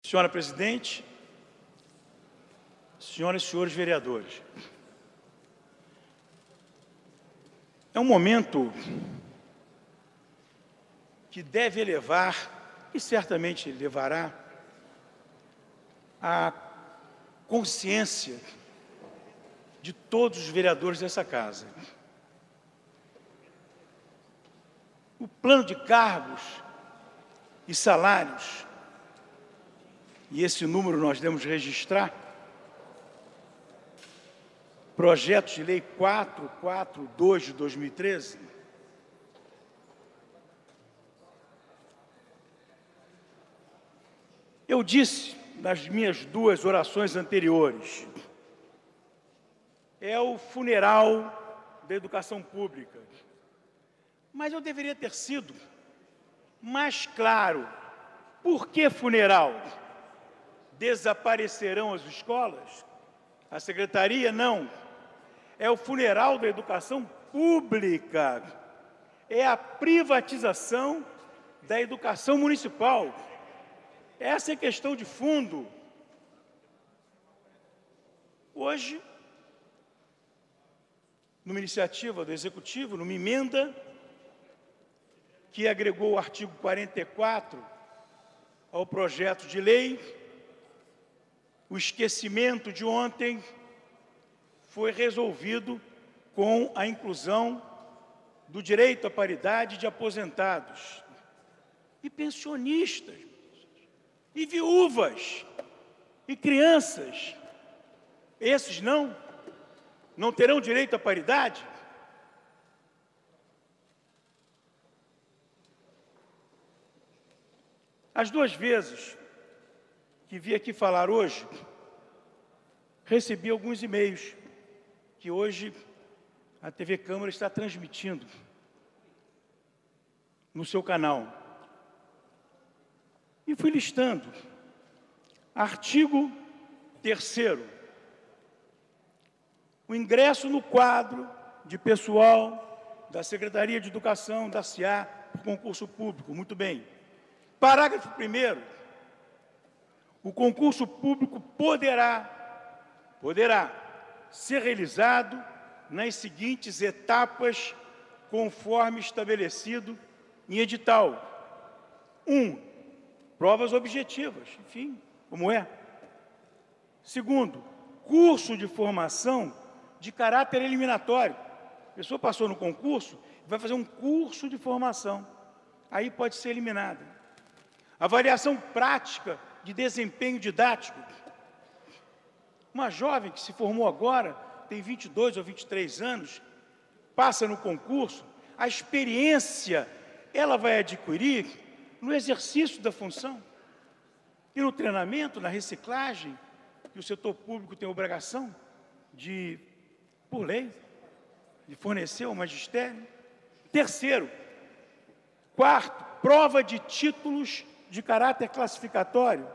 Senhora Presidente, senhoras e senhores vereadores, é um momento que deve levar, e certamente levará, a consciência de todos os vereadores dessa casa. O plano de cargos e salários, e esse número nós devemos registrar, projeto de lei 442 de 2013, eu disse nas minhas duas orações anteriores, é o funeral da educação pública. Mas eu deveria ter sido mais claro. Por que funeral? Desaparecerão as escolas? A secretaria? Não. É o funeral da educação pública. É a privatização da educação municipal. Essa é a questão de fundo. Hoje, numa iniciativa do Executivo, numa emenda que agregou o artigo 44 ao projeto de lei, o esquecimento de ontem foi resolvido com a inclusão do direito à paridade de aposentados e pensionistas, e viúvas, e crianças. Esses não terão direito à paridade? As duas vezes que vim aqui falar hoje, recebi alguns e-mails que hoje a TV Câmara está transmitindo no seu canal. E fui listando. Artigo 3º. O ingresso no quadro de pessoal da Secretaria de Educação, da SEA, por concurso público. Muito bem. Parágrafo 1º. O concurso público poderá ser realizado nas seguintes etapas, conforme estabelecido em edital. 1. Provas objetivas, enfim, como é. 2. Curso de formação de caráter eliminatório. A pessoa passou no concurso, vai fazer um curso de formação. Aí pode ser eliminada. Avaliação prática de desempenho didático. Uma jovem que se formou agora, tem 22 ou 23 anos, passa no concurso, a experiência ela vai adquirir no exercício da função e no treinamento, na reciclagem, que o setor público tem a obrigação de, por lei, de fornecer ao magistério. 3º, 4º, prova de títulos de caráter classificatório.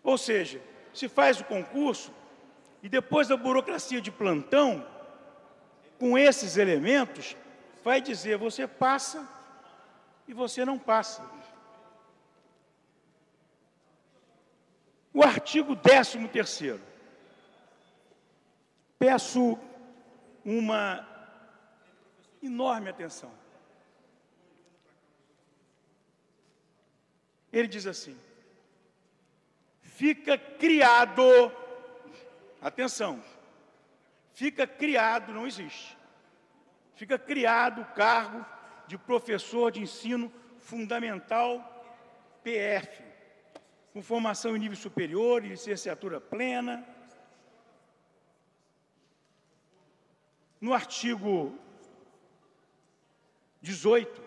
Ou seja, se faz o concurso e depois da burocracia de plantão, com esses elementos, vai dizer você passa e você não passa. O artigo 13º. Peço uma enorme atenção. Ele diz assim: fica criado, atenção, fica criado, não existe, fica criado o cargo de professor de ensino fundamental PF, com formação em nível superior e licenciatura plena. No artigo 18,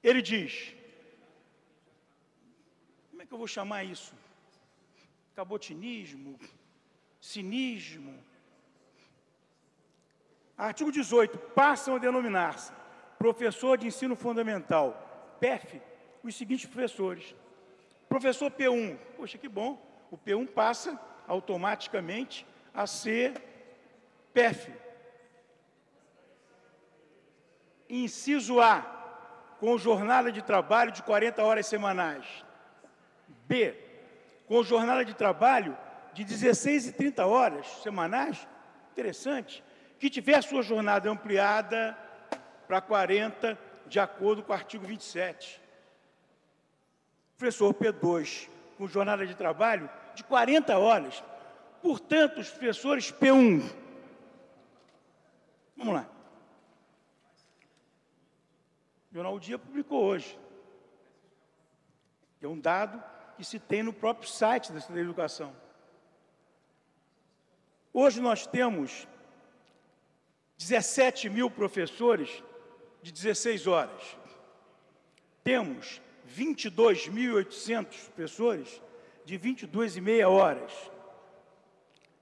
ele diz, como é que eu vou chamar isso? Cabotinismo, cinismo. Artigo 18, passam a denominar-se professor de ensino fundamental, PEF, os seguintes professores. Professor P1, poxa, que bom, o P1 passa automaticamente a ser PEF. Inciso A, com jornada de trabalho de 40 horas semanais. B, com jornada de trabalho de 16 e 30 horas semanais, interessante, que tiver a sua jornada ampliada para 40, de acordo com o artigo 27. Professor P2, com jornada de trabalho de 40 horas. Portanto, os professores P1. Vamos lá. O Jornal O Dia publicou hoje. É um dado que se tem no próprio site da Secretaria de Educação. Hoje nós temos 17 mil professores de 16 horas. Temos 22.800 professores de 22,5 horas.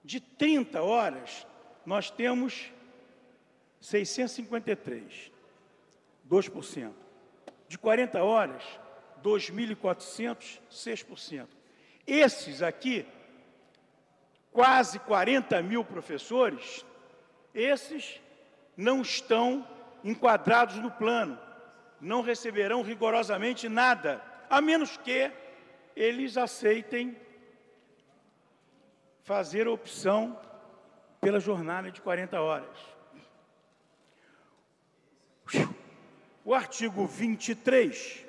De 30 horas, nós temos 653, 2%. De 40 horas, 2.400, 6%. Esses aqui, quase 40 mil professores, esses não estão enquadrados no plano, não receberão rigorosamente nada, a menos que eles aceitem fazer a opção pela jornada de 40 horas. O artigo 23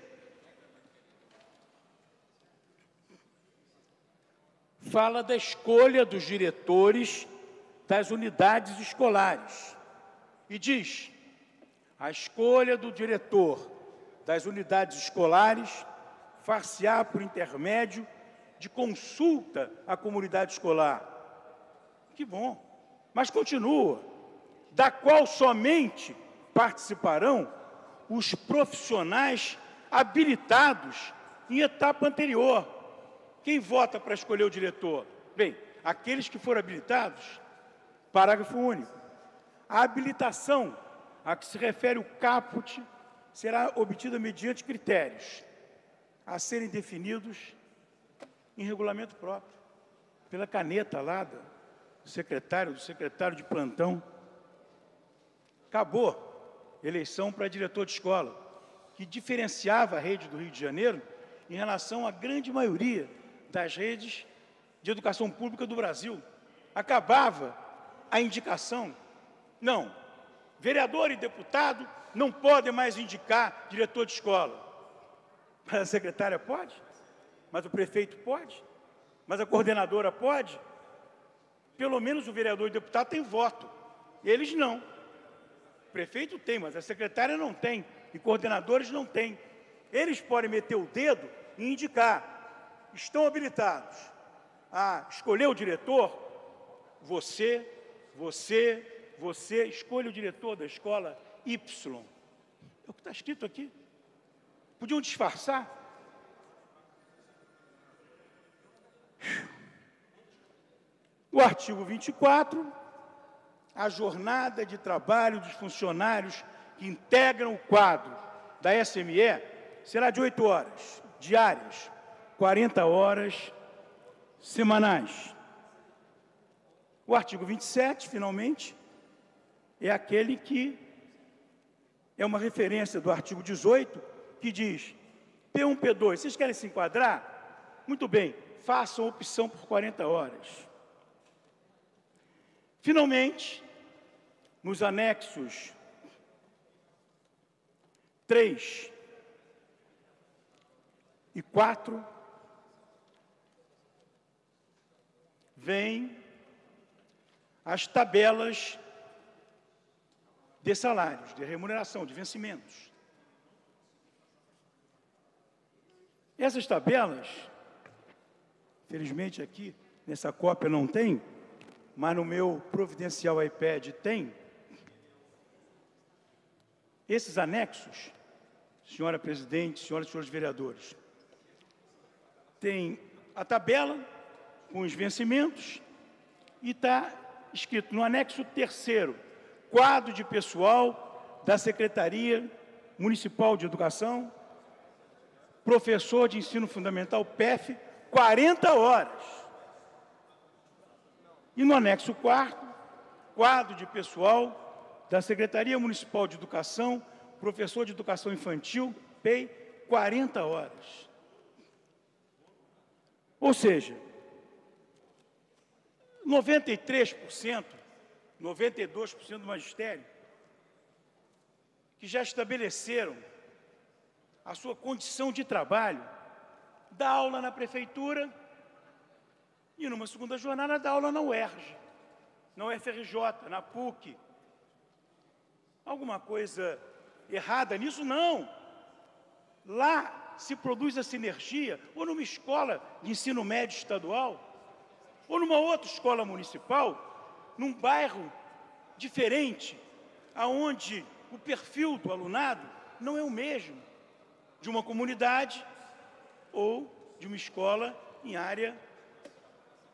fala da escolha dos diretores das unidades escolares e diz: a escolha do diretor das unidades escolares far-se-á por intermédio de consulta à comunidade escolar. Que bom, mas continua, da qual somente participarão os profissionais habilitados em etapa anterior. Quem vota para escolher o diretor? Bem, aqueles que foram habilitados, parágrafo único. A habilitação a que se refere o caput será obtida mediante critérios a serem definidos em regulamento próprio, pela caneta lá do secretário de plantão. Acabou a eleição para diretor de escola, que diferenciava a rede do Rio de Janeiro em relação à grande maioria das redes de educação pública do Brasil. Acabava a indicação. Não, vereador e deputado não podem mais indicar diretor de escola. Mas a secretária pode? Mas o prefeito pode? Mas a coordenadora pode? Pelo menos o vereador e o deputado têm voto. Eles não. O prefeito tem, mas a secretária não tem. E coordenadores não têm. Eles podem meter o dedo e indicar. Estão habilitados a escolher o diretor. Você, escolha o diretor da escola Y. É o que está escrito aqui. Podiam disfarçar. O artigo 24, a jornada de trabalho dos funcionários que integram o quadro da SME será de 8 horas diárias, 40 horas semanais. O artigo 27, finalmente, é aquele que é uma referência do artigo 18, que diz: P1, P2, vocês querem se enquadrar? Muito bem, façam opção por 40 horas. Finalmente, nos anexos 3 e 4, vêm as tabelas de salários, de remuneração, de vencimentos. Essas tabelas, felizmente aqui, nessa cópia não tem, mas no meu providencial iPad tem. Esses anexos, senhora presidente, senhoras e senhores vereadores, tem a tabela com os vencimentos e está escrito no anexo 3º, quadro de pessoal da Secretaria Municipal de Educação, professor de ensino fundamental, PEF, 40 horas. E no anexo 4º, quadro de pessoal da Secretaria Municipal de Educação, professor de educação infantil, PEI, 40 horas. Ou seja, 93%, 92% do magistério, que já estabeleceram a sua condição de trabalho, dá aula na prefeitura e, numa segunda jornada, dá aula na UERJ, na UFRJ, na PUC. Alguma coisa errada nisso? Não. Lá se produz a sinergia, ou numa escola de ensino médio estadual, ou numa outra escola municipal, num bairro diferente, aonde o perfil do alunado não é o mesmo de uma comunidade ou de uma escola em área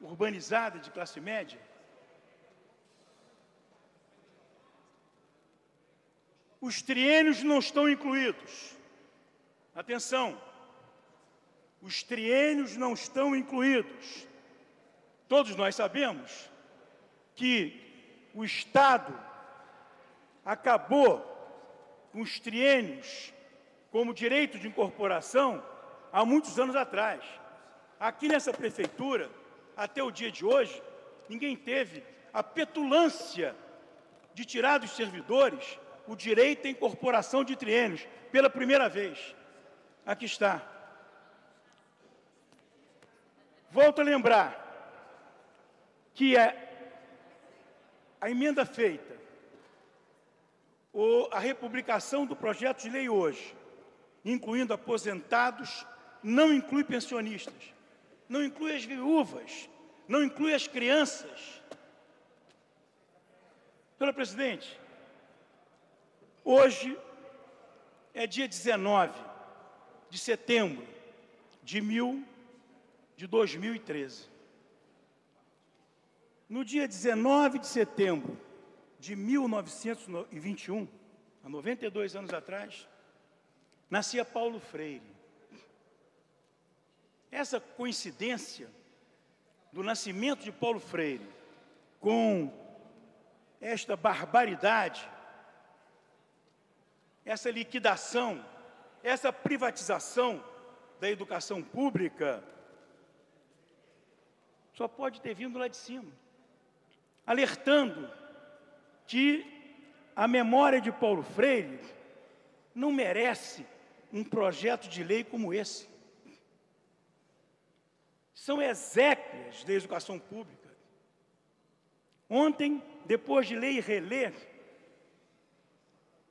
urbanizada de classe média. Os triênios não estão incluídos. Atenção, os triênios não estão incluídos. Todos nós sabemos que o Estado acabou com os triênios como direito de incorporação há muitos anos atrás. Aqui nessa prefeitura, até o dia de hoje, ninguém teve a petulância de tirar dos servidores o direito à incorporação de triênios, pela primeira vez. Aqui está. Volto a lembrar que a emenda feita, ou a republicação do projeto de lei hoje, incluindo aposentados, não inclui pensionistas, não inclui as viúvas, não inclui as crianças. Senhora Presidente, hoje é dia 19 de setembro de 2013. No dia 19 de setembro de 1921, há 92 anos atrás, nascia Paulo Freire. Essa coincidência do nascimento de Paulo Freire com esta barbaridade, essa liquidação, essa privatização da educação pública, só pode ter vindo lá de cima, alertando que a memória de Paulo Freire não merece um projeto de lei como esse. São exéquias da educação pública. Ontem, depois de ler e reler,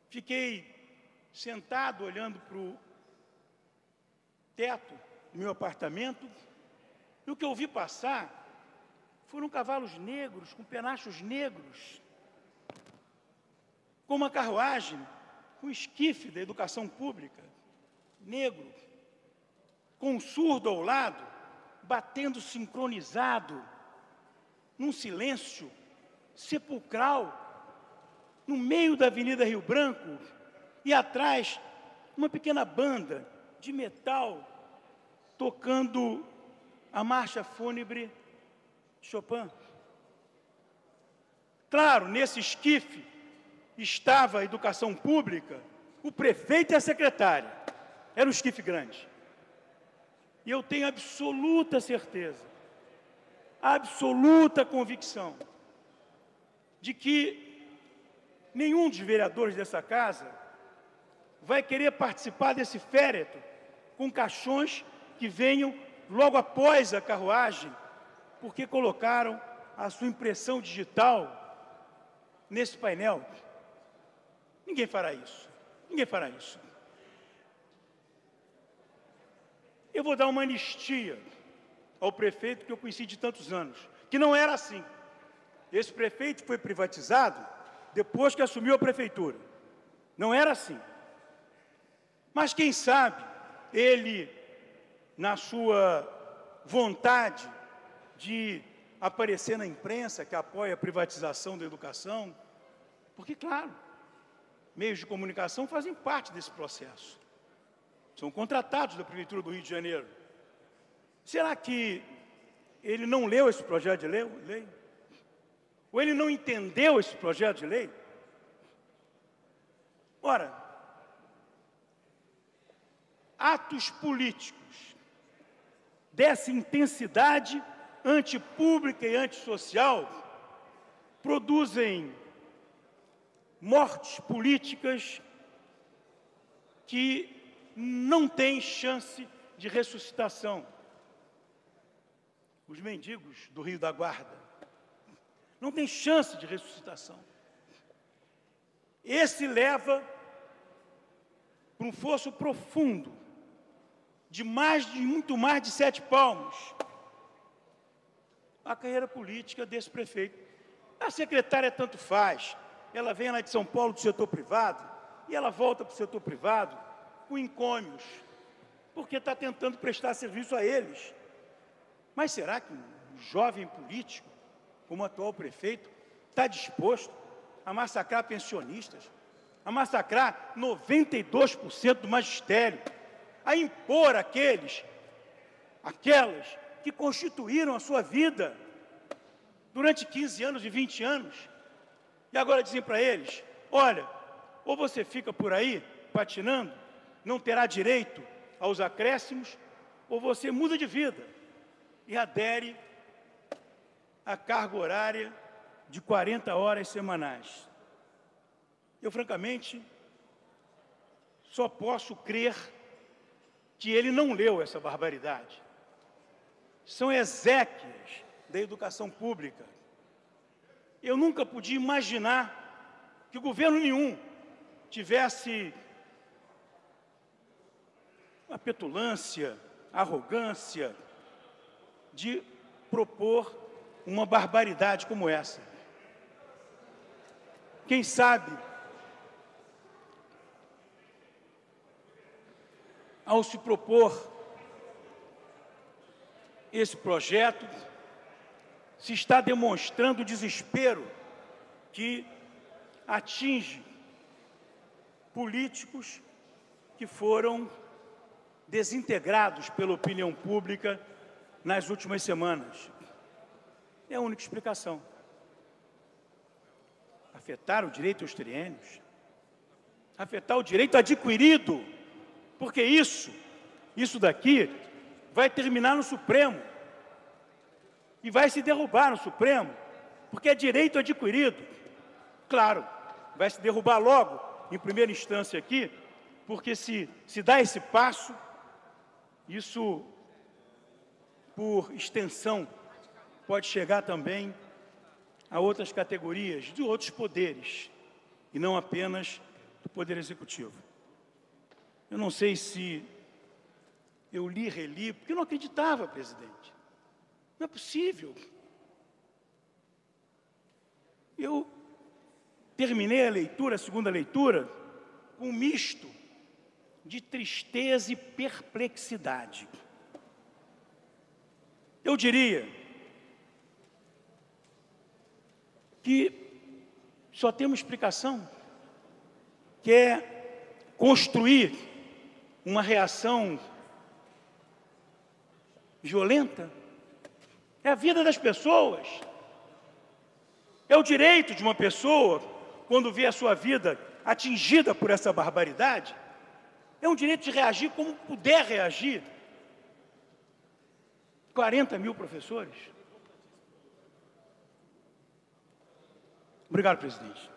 fiquei sentado olhando para o teto do meu apartamento, e o que eu vi passar foram cavalos negros, com penachos negros, com uma carruagem, com esquife da educação pública, negro, com um surdo ao lado, batendo sincronizado, num silêncio sepulcral, no meio da Avenida Rio Branco, e atrás, uma pequena banda de metal, tocando a marcha fúnebre de Chopin. Claro, nesse esquife estava a educação pública, o prefeito e a secretária. Era um esquife grande. E eu tenho absoluta certeza, absoluta convicção, de que nenhum dos vereadores dessa casa vai querer participar desse féretro com caixões que venham logo após a carruagem, porque colocaram a sua impressão digital nesse painel. Ninguém fará isso. Ninguém fará isso. Eu vou dar uma anistia ao prefeito que eu conheci de tantos anos, que não era assim. Esse prefeito foi privatizado depois que assumiu a prefeitura. Não era assim. Mas quem sabe ele, na sua vontade de aparecer na imprensa que apoia a privatização da educação, porque, claro, meios de comunicação fazem parte desse processo. São contratados da Prefeitura do Rio de Janeiro. Será que ele não leu esse projeto de lei? Ou ele não entendeu esse projeto de lei? Ora, atos políticos dessa intensidade antipública e antissocial produzem mortes políticas que não têm chance de ressuscitação. Os mendigos do Rio da Guarda não têm chance de ressuscitação. Esse leva para um fosso profundo de muito mais de 7 palmos a carreira política desse prefeito. A secretária tanto faz, ela vem lá de São Paulo do setor privado e ela volta para o setor privado com encômios, porque está tentando prestar serviço a eles. Mas será que um jovem político, como o atual prefeito, está disposto a massacrar pensionistas, a massacrar 92% do magistério, a impor aquelas que constituíram a sua vida durante 15 anos e 20 anos, e agora dizem para eles: olha, ou você fica por aí patinando, não terá direito aos acréscimos, ou você muda de vida e adere à carga horária de 40 horas semanais. Eu, francamente, só posso crer que ele não leu essa barbaridade. São exéquias da educação pública. Eu nunca podia imaginar que governo nenhum tivesse a petulância, a arrogância de propor uma barbaridade como essa. Quem sabe, ao se propor esse projeto, se está demonstrando o desespero que atinge políticos que foram desintegrados pela opinião pública nas últimas semanas. É a única explicação. Afetar o direito aos triênios, afetar o direito adquirido, porque isso daqui vai terminar no Supremo e vai se derrubar no Supremo, porque é direito adquirido. Claro, vai se derrubar logo, em primeira instância aqui, porque se dá esse passo, isso, por extensão, pode chegar também a outras categorias, de outros poderes, e não apenas do Poder Executivo. Eu não sei se eu li e reli, porque eu não acreditava, presidente. Não é possível. Eu terminei a leitura, a segunda leitura, com um misto de tristeza e perplexidade. Eu diria que só tem uma explicação, que é construir uma reação violenta. É a vida das pessoas. É o direito de uma pessoa, quando vê a sua vida atingida por essa barbaridade, é um direito de reagir como puder reagir. 40 mil professores. Obrigado, presidente.